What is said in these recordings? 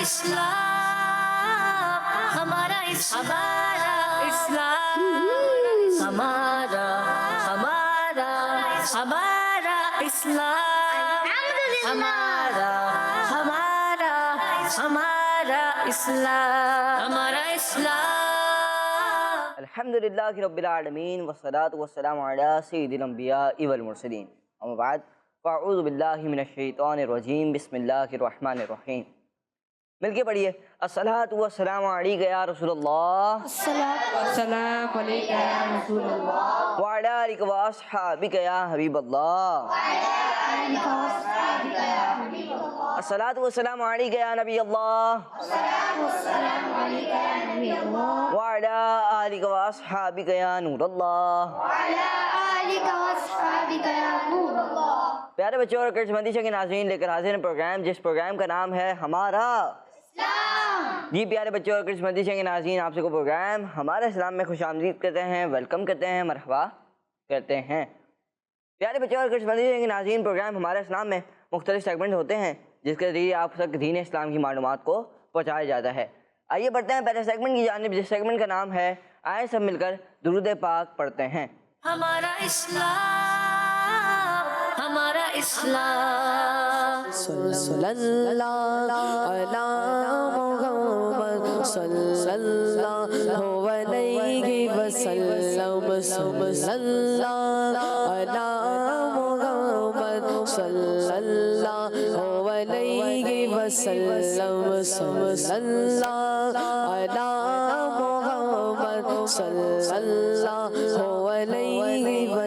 اسلام ہمارا اسلام ہمارا اسلام ہمارا اسلام الحمدللہ رب العالمین والصلاة والسلام علی سید الانبیاء والمرسلین اما بعد فاعوذ باللہ من الشیطان الرجیم بسم اللہ الرحمن الرحیم مل کے پڑھیے الصلاۃ والسلام علیک یا رسول اللہ السلام علیکم یا رسول اللہ وعلی آلک واصحابک یا حبیب اللہ الصلاۃ والسلام علیک یا نبی اللہ وعلی آلک واصحابک یا نور اللہ پیارے بچوں اور کرس مندیشہ کے ناظرین لے کر حاضر ہیں پروگرام جس پروگرام کا نام ہے ہمارا اسلام۔ جی پیارے بچوں اور کرس مندیشہ کے ناظرین آپ سے کو پروگرام ہمارا اسلام میں خوش آمدید کرتے ہیں، ویلکم کرتے ہیں، مرحبا کرتے ہیں۔ پیارے بچوں اور کرس مندیشہ کے ناظرین پروگرام ہمارا اسلام میں مختلف سیگمنٹ ہوتے ہیں جس کے ذریعے آپ تک دین اسلام کی معلومات کو پہنچایا جاتا ہے۔ آئیے بڑھتے ہیں پہلے سیگمنٹ کی جانب جس سیگمنٹ کا نام ہے آئے سب مل کر درود پاک پڑھتے ہیں۔ ہمارا اسلام صلی اللہ علی محمد صلی اللہ علیہ وسلم صلی اللہ علی محمد صلی اللہ علیہ وسلم صلی اللہ علی محمد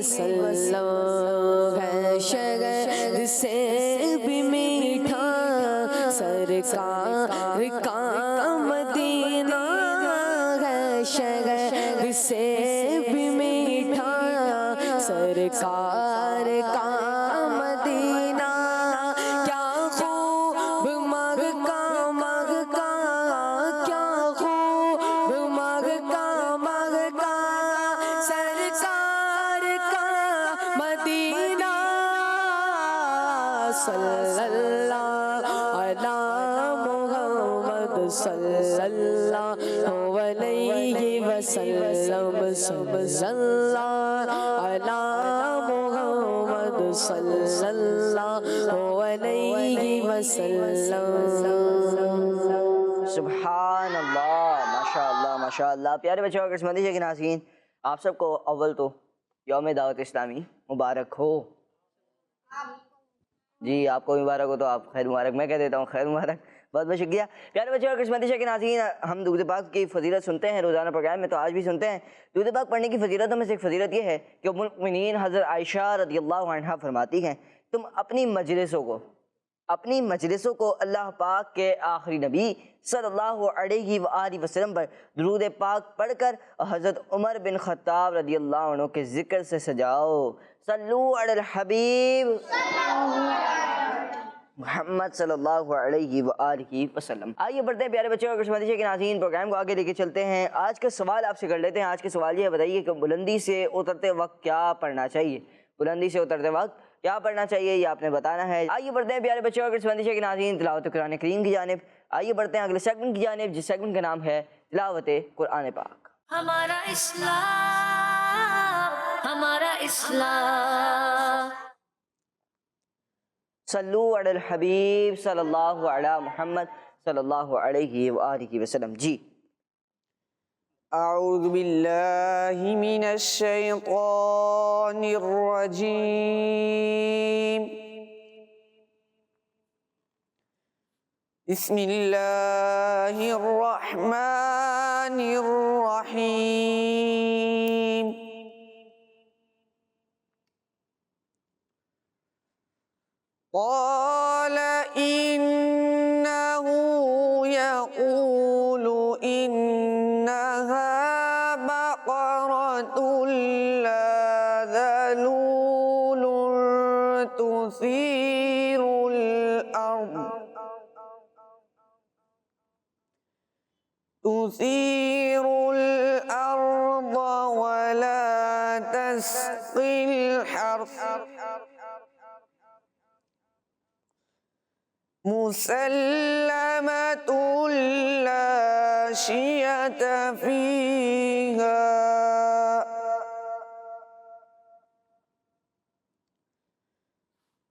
صلی اللہ علیہ وسلم ہے شہر سے بھی میٹھا سرکار کا مدینہ ہے شہر سے بھی میٹھا سرکار کا مدینہ کیا خوب مغ کا کیا خوب مغ کا سرکار کا مدینہ صلی اللہ علی محمد صلی اللہ علیہ وسلم صلی اللہ علی محمد صلی اللہ علیہ وسلم۔ سبحان اللہ، ماشاءاللہ ماشاءاللہ۔ پیارے بچوں اور کرس مندیشہ کے ناظرین آپ سب کو اول تو یوم دعوت اسلامی مبارک ہو۔ جی آپ کو مبارک ہو تو آپ خیر مبارک، میں کہہ دیتا ہوں خیر مبارک، بہت بہت شکریہ۔ پیارے بچوں اور کرس مندیشہ کے ناظرین ہم درود پاک کی فضیلت سنتے ہیں روزانہ پروگرام میں، تو آج بھی سنتے ہیں۔ درود پاک پڑھنے کی فضیلتوں میں سے ایک فضیلت یہ ہے کہ ام المؤمنین حضرت عائشہ رضی اللہ عنہا فرماتی ہیں تم اپنی مجلسوں کو اللہ پاک کے آخری نبی صلی اللہ علیہ وآلہ وسلم پر درود پاک پڑھ کر حضرت عمر بن خطاب رضی اللہ عنہ کے ذکر سے سجاؤ۔ صلو علی الحبیب محمد صلی اللہ علیہ وآلہ وسلم۔ آئیے بڑھتے ہیں پیارے بچوں اور کرس مندیشہ کے ناظرین پروگرام کو آگے لے کے چلتے ہیں۔ آج کا سوال آپ سے کر لیتے ہیں۔ آج کے سوال یہ بتائیے کہ بلندی سے اترتے وقت کیا پڑھنا چاہیے؟ بلندی سے اترتے وقت کیا پڑھنا چاہیے یہ آپ نے بتانا ہے۔ آئیے بڑھتے ہیں پیارے بچوں اور کرس مندیشہ کے ناظرین تلاوت قرآن کریم کی جانب۔ آئیے بڑھتے ہیں اگلے سیگمنٹ کی جانب جس سیگمنٹ کا نام ہے تلاوت قرآن پاک۔ ہمارا اسلام صلو علی الحبیب صلی اللہ علی محمد صلی اللہ علیہ وآلہ وسلم۔ جی اعوذ باللہ من الشیطان الرجیم بسم اللہ الرحمن الرحیم قال إنه يقول إنها بقرة لا ذلول تثير الأرض ولا تسقي الحرث مسلمة شية فيها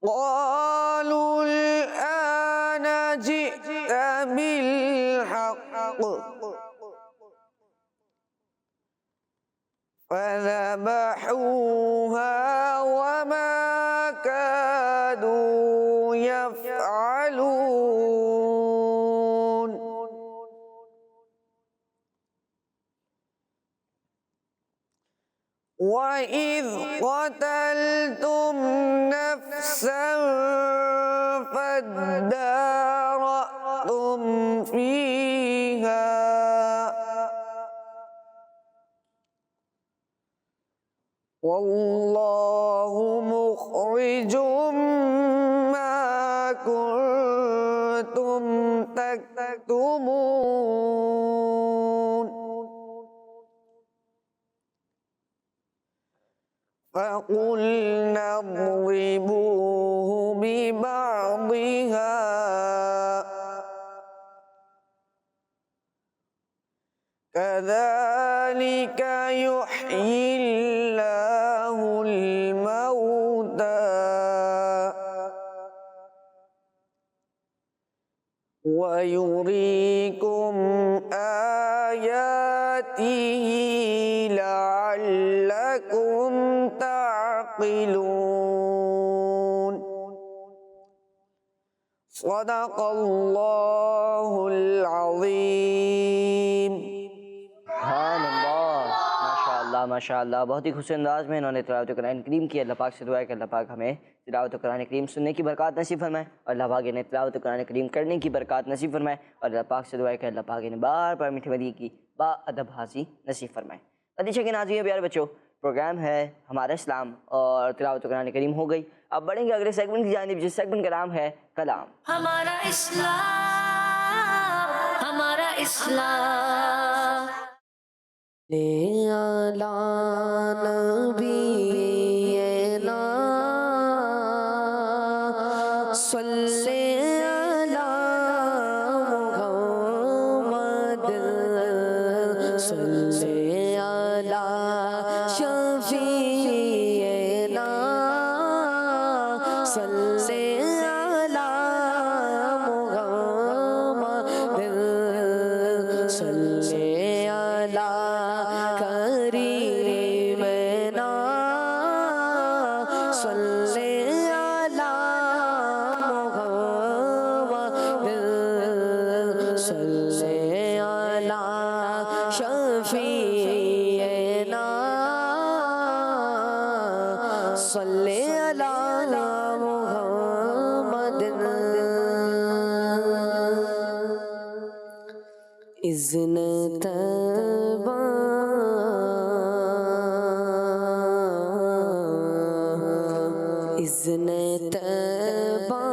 قالوا الآن جئت بالحق فذبحوها وما كادوا يفعلون وَإِذْ قَتَلْتُمْ نَفْسًا فَادَّارَأْتُمْ فِيهَا وَاللَّهُ مُخْرِجٌ مَا كُنْتُمْ تَكْتُمُونَ فَقُلْنَا اضْرِبُوهُ بِبَعْضِهَا كَذَلِكَ يُحْيِي اللَّهُ الْمَوْتَى وَيُرِيكُمْ آيَاتِهِ لَعَلَّكُمْ تعقلون صدق اللہ العظیم. سبحان اللہ، ماشاء اللہ ماشاء اللہ. بہت ہی خوشی انداز میں انہوں نے تلاوت قرآن کریم کی. اللہ پاک سے دعا ہے کہ اللہ پاک ہمیں تلاوت قرآن کریم سننے کی برکات نصیب فرمائے اور اللہ پاک نے تلاوت قرآن کریم کرنے کی برکات نصیب فرمائے اور اللہ پاک سے دعا ہے کہ اللہ پاک نے بار بار میٹھی مدی کی با ادب حاضی نصیب فرمائے. ندیشہ کے ناظرین پیارے بچوں، پروگرام ہے ہمارا اسلام اور تلاوت قرآن کریم ہو گئی. اب بڑھیں گے اگلے سیگمنٹ کی جانب، جس سیگمنٹ کا نام ہے کلام. ہمارا اسلام، ہمارا اسلام. علی نبینا صلی علی محمد صلی علی شفیعنا صلی علی محمد صلی علی کریمنا صلی علی محمد صلی علی شفیعنا صلی علی محمد. اذن طیبہ اذن طیبہ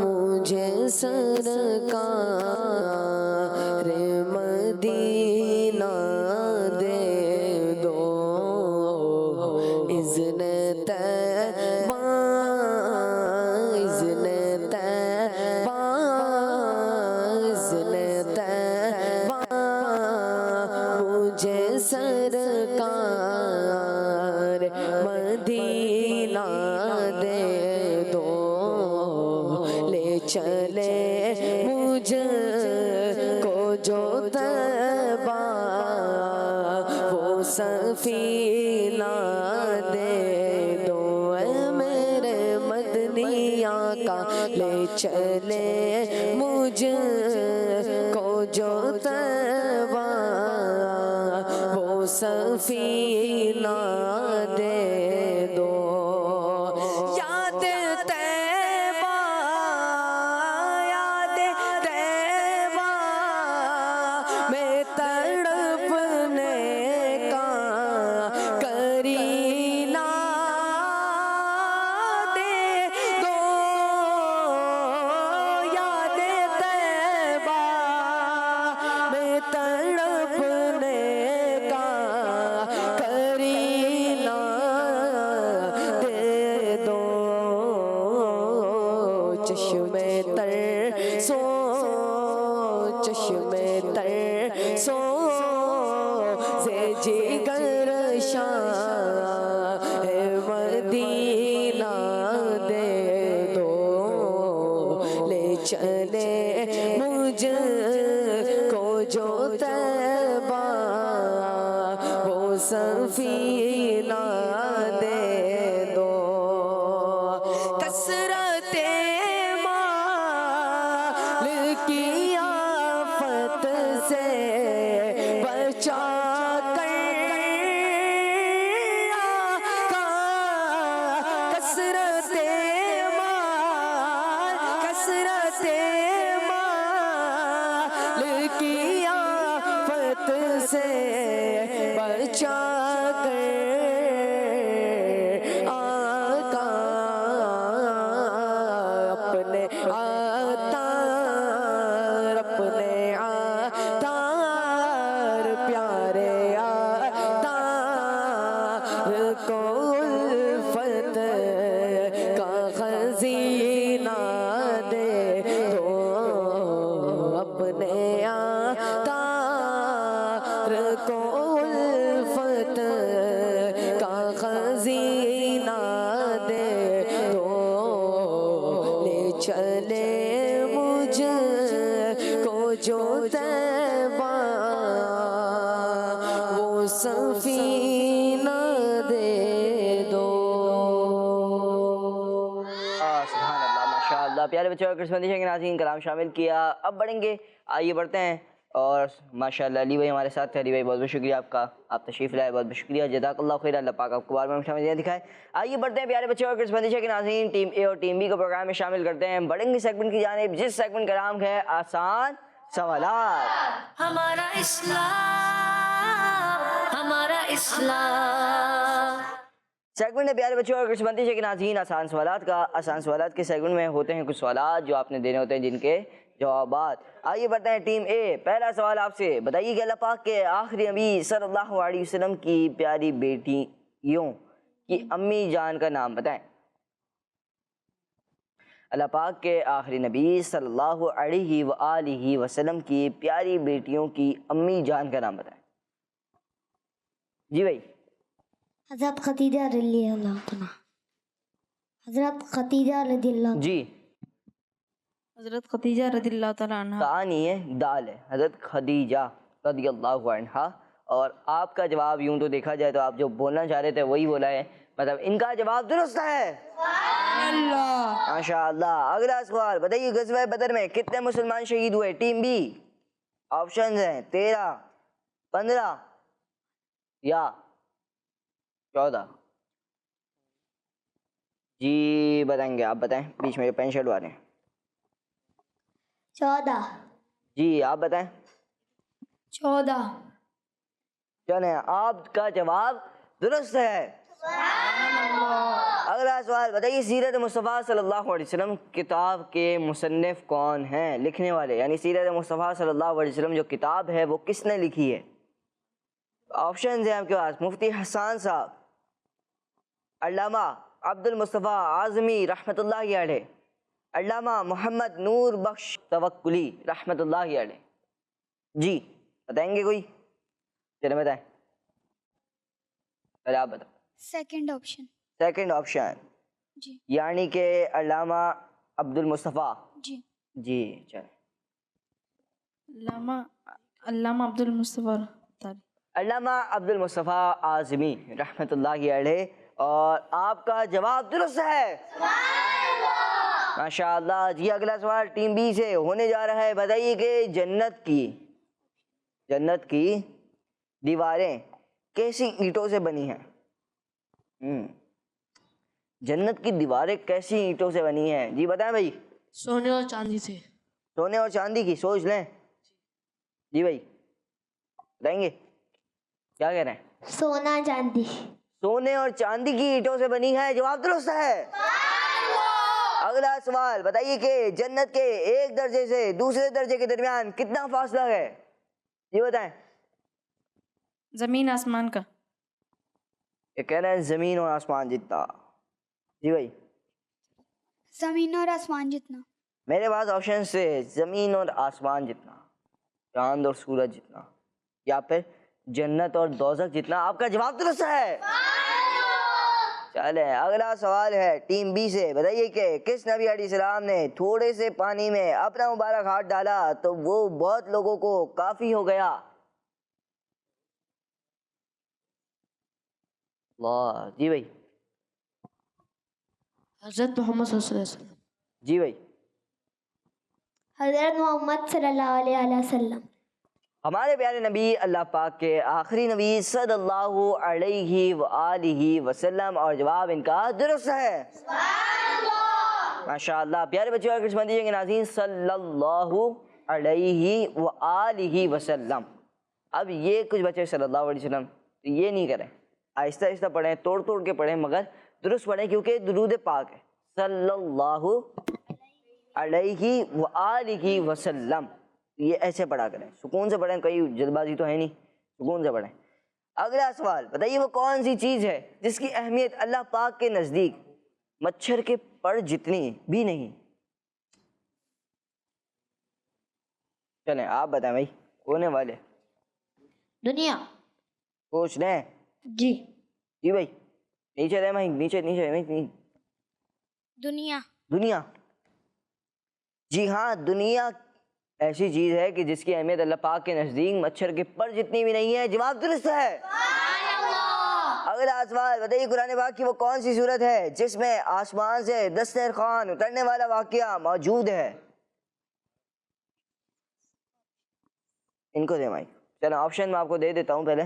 مجھے سرکار مدینہ دے دو. اذن طیبہ اذن طیبہ اذن طیبہ مجھے سرکار مدینہ دے دو. لے چلے مجھ کو جو طیبہ وہ سفینہ دے دو. اے میرے مدنی آقا لے چلے مجھ کو جو طیبہ وہ سفینہ دے دو. یاد طیبہ یاد طیبہ میں تڑپنے کا کرینہ دے دو. یاد طیبہ چشمے تر سو سے جگر شاہ مدینہ دے دو لے چلے مجھ کو جو طیبہ وہ سفینہ دے دو کثرت مال کی آفت سے بچا کر آقا کثرت مال کی آفت سے بچا کر آقا اپنے آتار پیارے آتار کو الفت کا خزینہ دے دو اپنے آتار کو الفت کا خزینہ دے دو لے چلے مجھ کو جو طیبہ وہ سفینہ دے دو سبحان اللہ ماشاء اللہ. پیارے بچوں اور کرسمتی کے ناظرین کلام شامل کیا. اب بڑھیں گے, آئیے بڑھتے ہیں. اور ماشاء اللہ علی بھائی ہمارے ساتھ تھے. علی بھائی بہت بہت شکریہ آپ کا, آپ تشریف لائے, بہت بہت شکریہ. جزاک اللہ خیر, اللہ پاک آپ کو بار بار میٹھا مزید دکھائے. آئیے بڑھتے ہیں پیارے بچوں اور کرسمتی کے ناظرین, ٹیم اے اور ٹیم بی کو پروگرام میں شامل کرتے ہیں. بڑھیں گے سیگمنٹ کی جانب, جس سیگمنٹ کا نام ہے آسان سوالات. ہمارا اسلام ہمارا اسلام. سیگمنٹ ہے پیارے بچوں اور کرسمتی کے ناظرین آسان سوالات کا. آسان سوالات کے سیگمنٹ میں ہوتے ہیں کچھ سوالات جو آپ نے دینے ہوتے ہیں, جن کے جوابات. آئیے بڑھتے ہیں ٹیم اے. پہلا سوال آپ سے, بتائیے کہ اللہ پاک کے آخری نبی صلی اللہ علیہ وسلم کی پیاری بیٹیوں کی امی جان کا نام بتائیں. اللہ پاک کے آخری نبی صلی اللہ علیہ وآلہ وسلم کی پیاری بیٹیوں کی امی جان کا نام بتائیں. جی بھائی. حضرت خدیجہ رضی اللہ عنہ. حضرت خدیجہ رضی اللہ. جی حضرت خدیجہ رضی اللہ تعالیٰ عنہ. تا نہیں ہے, دال ہے. حضرت خدیجہ رضی اللہ عنہا. اور آپ کا جواب یوں تو دیکھا جائے تو آپ جو بولنا چاہ رہے تھے وہی بولا ہے, مطلب ان کا جواب درست ہے. ماشاء اللہ. اگلا سوال, بتائیے غزوہ بدر میں کتنے مسلمان شہید ہوئے. ٹیم بی, آپشنز ہیں 13, 15 یا 14. جی بتائیں گے, آپ بتائیں, بیچ میں پین شرٹ والے ہیں. 14. جی آپ بتائیں. 14. چلیں, آپ کا جواب درست ہے. اگلا سوال, بتائیے سیرت مصطفیٰ صلی اللہ علیہ وسلم کتاب کے مصنف کون ہیں, لکھنے والے, یعنی سیرت مصطفیٰ صلی اللہ علیہ وسلم جو کتاب ہے وہ کس نے لکھی ہے. آپشنز ہیں آپ کے پاس, مفتی حسان صاحب, علامہ عبد المصطفیٰ اعظمی رحمۃ اللہ علیہ, علامہ محمد نور بخش توکلی رحمۃ اللہ علیہ. جی بتائیں گے کوئی؟ چلیں بتائیں, پہلے آپ بتائیں. Second option. سیکنڈ آپشن, جی یعنی کہ علامہ عبد المصطفیٰ. جی. جی چلیں. علامہ عبد المصطفیٰ علامہ عبد المصطفیٰ اعظمی رحمۃ اللہ علیہ. اور آپ کا جواب درست ہے. ماشاء اللہ. جی اگلا سوال ٹیم بی سے ہونے جا رہا ہے. بتائیے کہ جنت کی دیواریں کیسی اینٹوں سے بنی ہیں. جنت کی دیواریں کیسی اینٹوں سے بنی ہیں. جی بتائیں بھائی. سونے اور چاندی سے. سونے اور چاندی کی, سوچ لیں. جی بھائی بتائیں گے, کیا کہہ رہے ہیں؟ سونا چاندی. سونے اور چاندی کی اینٹوں سے بنی ہے, جواب درست ہے. اگلا سوال, بتائیے کہ جنت کے ایک درجے سے دوسرے درجے کے درمیان کتنا فاصلہ ہے. یہ بتائیں. زمین آسمان کا. یہ کہہ رہے ہیں زمین اور آسمان جتنا. جی بھائی. زمین اور آسمان جتنا. میرے پاس آپشن سے زمین اور آسمان جتنا. چاند اور سورج جتنا، یا پھر جنت اور دوزخ جتنا؟ آپ کا جواب درست ہے۔ چلیں اگلا سوال ہے ٹیم بی سے، بتائیے کہ کس نبی علیہ السلام نے تھوڑے سے پانی میں اپنا مبارک ہاتھ ڈالا تو وہ بہت لوگوں کو کافی ہو گیا؟ واہ جی بھائی، حضرت محمد صلی اللہ علیہ وسلم۔ جی بھائی، حضرت محمد صلی اللہ علیہ وسلم۔ ہمارے پیارے نبی اللہ پاک کے آخری نبی صلی اللہ علیہ وآلہ وسلم، اور جواب ان کا درست ہے۔ ماشاء اللہ۔ پیارے بچوں اور قسمتی کے ناظرین، صلی اللہ علیہ وآلہ وسلم۔ اب یہ کچھ بچے صلی اللہ علیہ وسلم یہ نہیں کریں، آہستہ آہستہ پڑھیں، توڑ توڑ کے پڑھیں، مگر درست پڑھیں کیونکہ درود پاک ہے۔ صلی اللہ علیہ وآلہ وسلم، یہ ایسے پڑھا کریں، سکون سے پڑھیں، کوئی جلد بازی تو ہے نہیں، سکون سے پڑھیں۔ اگلا سوال، بتائیے وہ کون سی چیز ہے جس کی اہمیت اللہ پاک کے نزدیک مچھر کے پر جتنی بھی نہیں؟ چلیں آپ بتائیں بھائی، ہونے والے دنیا۔ سوچ لیں۔ جی جی بھائی، نیچے رہے بھائی، نیچے نیچے نیچے۔ دنیا۔ دنیا، جی ہاں، دنیا ایسی چیز ہے کہ جس کی اہمیت اللہ پاک کے نزدیک مچھر کے پر جتنی بھی نہیں ہے۔ جواب درست ہے۔ اگلا سوال، بتائیے قرآن پاک کی وہ کون سی صورت ہے جس میں آسمان سے دسترخوان اترنے والا واقعہ موجود ہے؟ ان کو دے مائک۔ چلو آپشن میں آپ کو دے دیتا ہوں پہلے،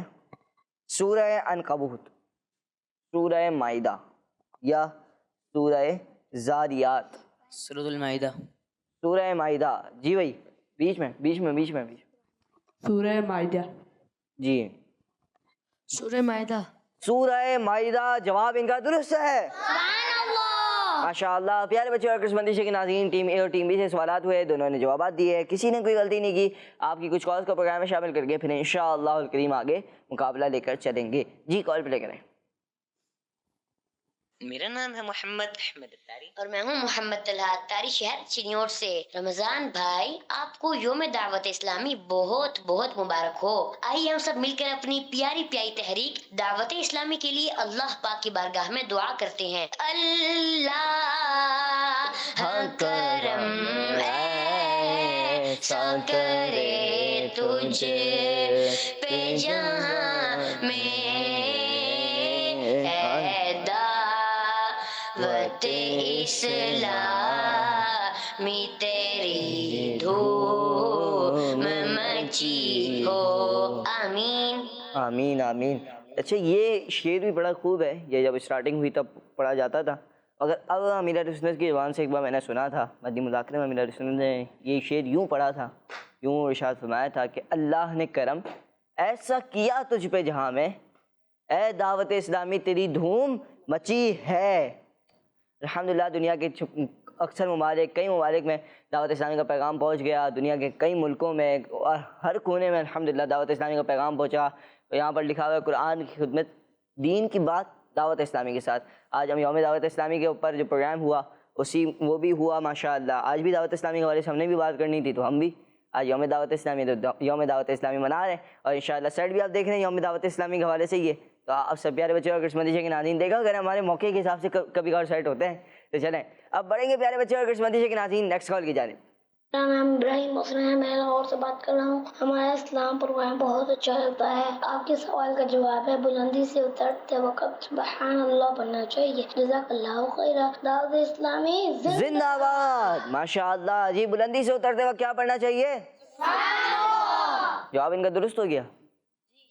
سورہ عنکبوت، سورہ مائدہ، یا سورہ زاریات؟ سورۃ المائدہ۔ سورہ مائدہ۔ جی بھائی، بیچ میں۔ سورہ مائدہ۔ جی سورہ مائدہ۔ سورہ مائدہ، جواب ان کا درست ہے۔ ماشاء اللہ۔ پیارے بچے اور قسمتی کے ناظرین، ٹیم اے اور ٹیم بی سے سوالات ہوئے، دونوں نے جوابات دیے، کسی نے کوئی غلطی نہیں کی۔ آپ کی کچھ کالز کو پروگرام میں شامل کر کے پھر انشاءاللہ الکریم آگے مقابلہ لے کر چلیں گے۔ جی کال پلے کریں۔ میرا نام ہے محمد احمد اتاری اور میں ہوں محمد طلحہ اتاری، شہر چنیوٹ سے۔ رمضان بھائی، آپ کو یوم دعوت اسلامی بہت بہت مبارک ہو۔ آئیے ہم سب مل کر اپنی پیاری پیاری تحریک دعوت اسلامی کے لیے اللہ پاک کی بارگاہ میں دعا کرتے ہیں۔ اللہ کرم ایسا کرے تجھ پہ جہاں میں دعوت اسلامی تیری دھوم مچی ہو، آمین آمین آمین۔ اچھا یہ شعر بھی بڑا خوب ہے، یہ جب اسٹارٹنگ ہوئی تب پڑھا جاتا تھا، مگر اب امیر اہل سنت کی زبان سے ایک بار میں نے سنا تھا، مدنی مذاکرے میں امیر اہل سنت نے یہ شعر یوں پڑھا تھا، یوں ارشاد فرمایا تھا کہ اللہ نے کرم ایسا کیا تجھ پہ جہاں میں، اے دعوت اسلامی تیری دھوم مچی ہے۔ الحمدللہ دنیا کے اکثر ممالک، کئی ممالک میں دعوت اسلامی کا پیغام پہنچ گیا، دنیا کے کئی ملکوں میں اور ہر کونے میں الحمدللہ دعوت اسلامی کا پیغام پہنچا۔ یہاں پر لکھا ہوا ہے قرآن کی خدمت، دین کی بات دعوت اسلامی کے ساتھ۔ آج ہم یوم دعوت اسلامی کے اوپر جو پروگرام ہوا وہ بھی ہوا ماشاءاللہ۔ آج بھی دعوت اسلامی کے حوالے سے ہم نے بھی بات کرنی تھی، تو ہم بھی آج یوم دعوت اسلامی یوم دعوت اسلامی منا رہے ہیں، اور انشاءاللہ سیٹ بھی آپ دیکھ رہے ہیں یوم دعوت اسلامی کے حوالے سے ہی ہے۔ تو آپ سب پیارے بچے اور قسمتی کے ناظرین، دیکھا اگر ہمارے موقع کے حساب سے کبھی اور سیٹ ہوتے ہیں تو چلیں اب بڑھیں گے پیارے بچے اور قسمتی کے ناظرین نیکسٹ کال کی جانب۔ میرا نام ابراہیم حسن ہے، میں لاہور سے بات کر رہا ہوں۔ ہمارا اسلام پروگرام بہت اچھا چلتا ہے۔ آپ کے سوال کا جواب ہے بلندی سے اترتے وقت سبحان اللہ پڑھنا چاہیے۔ جزاک اللہ خیرہ۔ دعوت اسلامی زندہ آباد۔ ماشاء اللہ جی، بلندی سے اترتے وقت کیا پڑھنا چاہیے؟ جواب ان کا درست ہو گیا؟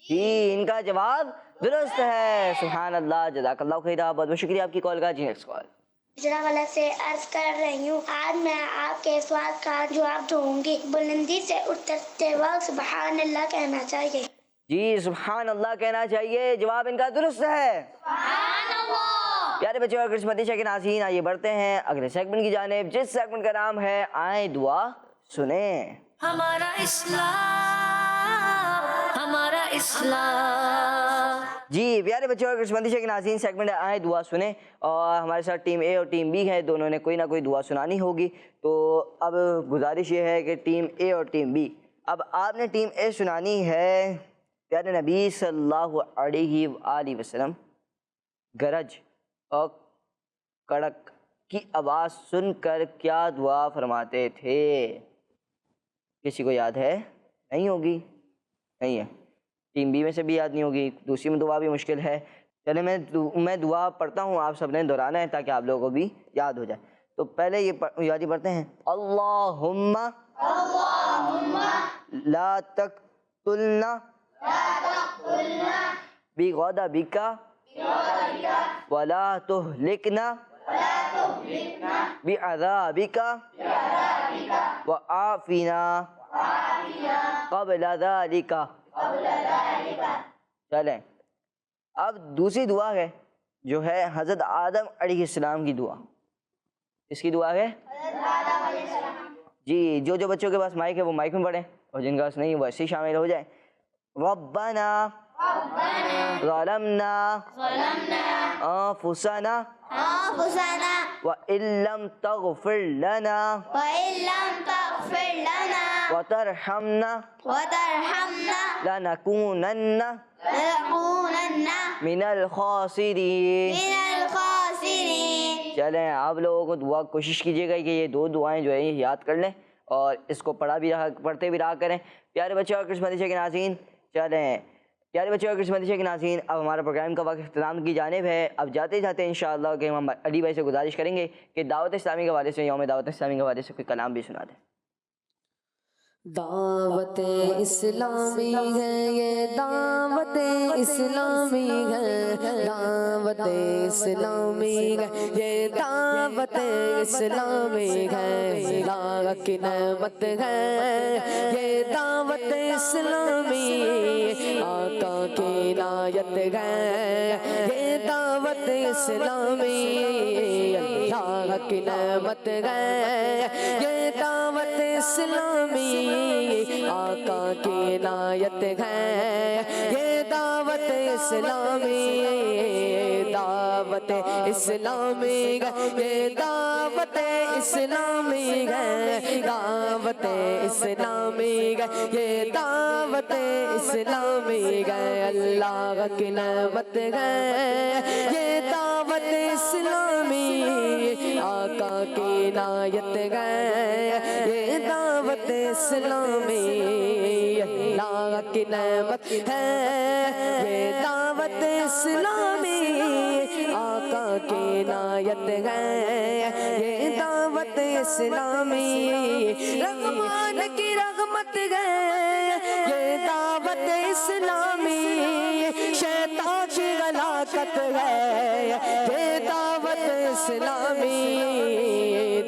جی ان کا جواب درست ہے، سبحان اللہ، جزاک اللہ خیرہ، بہت بہت شکریہ آپ کی کال کا۔ جی نیکسٹ کال۔ جناب اللہ سے عرض کر رہی ہوں، آج میں آپ کے سوال کا جواب دوں گی۔ بلندی سے اترتے وقت سبحان اللہ کہنا چاہیے۔ جی سبحان اللہ کہنا چاہیے، جواب ان کا درست ہے۔ پیارے بچے اور قسمتی کے ناظرین، آئیے بڑھتے ہیں اگلے سیگمنٹ کی جانب، جس سیگمنٹ کا نام ہے آئیں دعا سنیں۔ ہمارا اسلام، ہمارا اسلام۔ جی پیارے بچے اور قسمتی کے ناظرین، سیگمنٹ ہے آئیں دعا سنیں، اور ہمارے ساتھ ٹیم اے اور ٹیم بی ہے، دونوں نے کوئی نہ کوئی دعا سنانی ہوگی۔ تو اب گزارش یہ ہے کہ ٹیم اے اور ٹیم بی اب آپ نے ٹیم اے سنانی ہے پیارے نبی صلی اللہ علیہ وآلہ وسلم گرج اور کڑک کی آواز سن کر کیا دعا فرماتے تھے؟ کسی کو یاد ہے؟ نہیں ہوگی؟ نہیں ہے. ٹیم بی میں سے بھی یاد نہیں ہوگی. دوسری میں دعا بھی مشکل ہے. چلے میں دعا پڑھتا ہوں, آپ سب نے دہرانا ہے تاکہ آپ لوگوں کو بھی یاد ہو جائے. تو پہلے یہ یاد ہی پڑھتے ہیں. اللہم لا تقتلنا بغضبک ولا تہلکنا بعذابک وعافنا قبل ذلک. چلیں اب دوسری دعا ہے جو ہے حضرت آدم علیہ السلام کی دعا. اس کی دعا ہے جی, جو بچوں کے پاس مائک ہے وہ مائک میں پڑھیں, اور جن کے پاس نہیں وہ ایسے ہی شامل ہو جائیں. ربنا ظلمنا انفسنا وإن لم تغفر لنا وترحمنا لنكونن من الخاسرین. چلیں آپ لوگوں کو دعا کوشش کیجیے گا کہ یہ دو دعائیں جو ہیں یہ یاد کر لیں اور اس کو پڑھتے بھی رہا کریں. پیارے بچے اور کرسمتی کے ناظرین, چلیں پیارے بچے اور کرسمتی کے ناظرین, اب ہمارا پروگرام کا وقت اختتام کی جانب ہے. اب جاتے جاتے انشاءاللہ کہ ہم علی بھائی سے گزارش کریں گے کہ دعوت اسلامی کے حوالے سے, یوم دعوت اسلامی کے حوالے سے کوئی کلام بھی سنا دیں. دعوت اسلامی ہے یہ دعوت اسلامی ہے, دعوت اسلامی ہے یہ دعوت اسلامی ہے, اللہ کی نعمت ہے یہ دعوت اسلامی, آقا کی عنایت ہے یہ دعوت اسلامی, اللہ کی نعمت ہے یہ دعوت اسلامی, آقا کی عنایت ہے یہ دعوت اسلامی, دعوت اسلامی یہ دعوت اسلامی ہے, دعوت اسلامی یہ دعوت اسلامی ہے, اللہ کی نعمت ہے یہ دعوت اسلامی, آقا کی عنایت ہے یہ دعوت اسلامی, اللہ کی نعمت ہے یہ دعوت اسلامی, آقا کی عنایت ہے یہ دعوت اسلامی, رحمان کی رحمت ہے یہ دعوت اسلامی, شیطان کی ہلاکت ہے یہ دعوت اسلامی,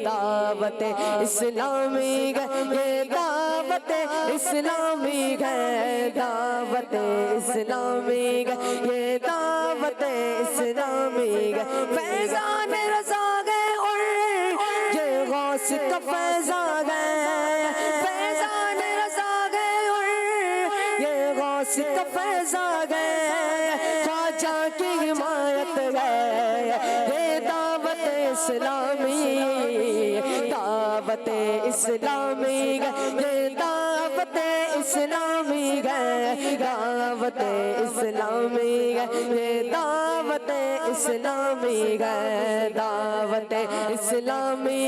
دعوت اسلامی یہ دعوت اسلامی ہے, دعوت اسلامی یہ دعوت اسلامی, فیضان رضا گئے اور یہ غوث کا فیضان ہے, فیضان رضا گئے اور یہ غوث کا فیضان ہے, خواجہ کی حمایت ہے یہ دعوت اسلامی, دعوت اسلامی یہ دعوت اسلامی ہے, دعوت اسلامی یہ دعوت اسلامی ہے, دعوت اسلامی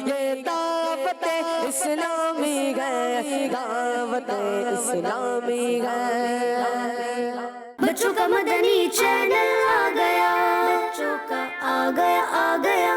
یہ دعوت اسلامی ہے, دعوت اسلامی ہے. بچوں کا مدنی چینل آ گیا, بچوں کا آ گیا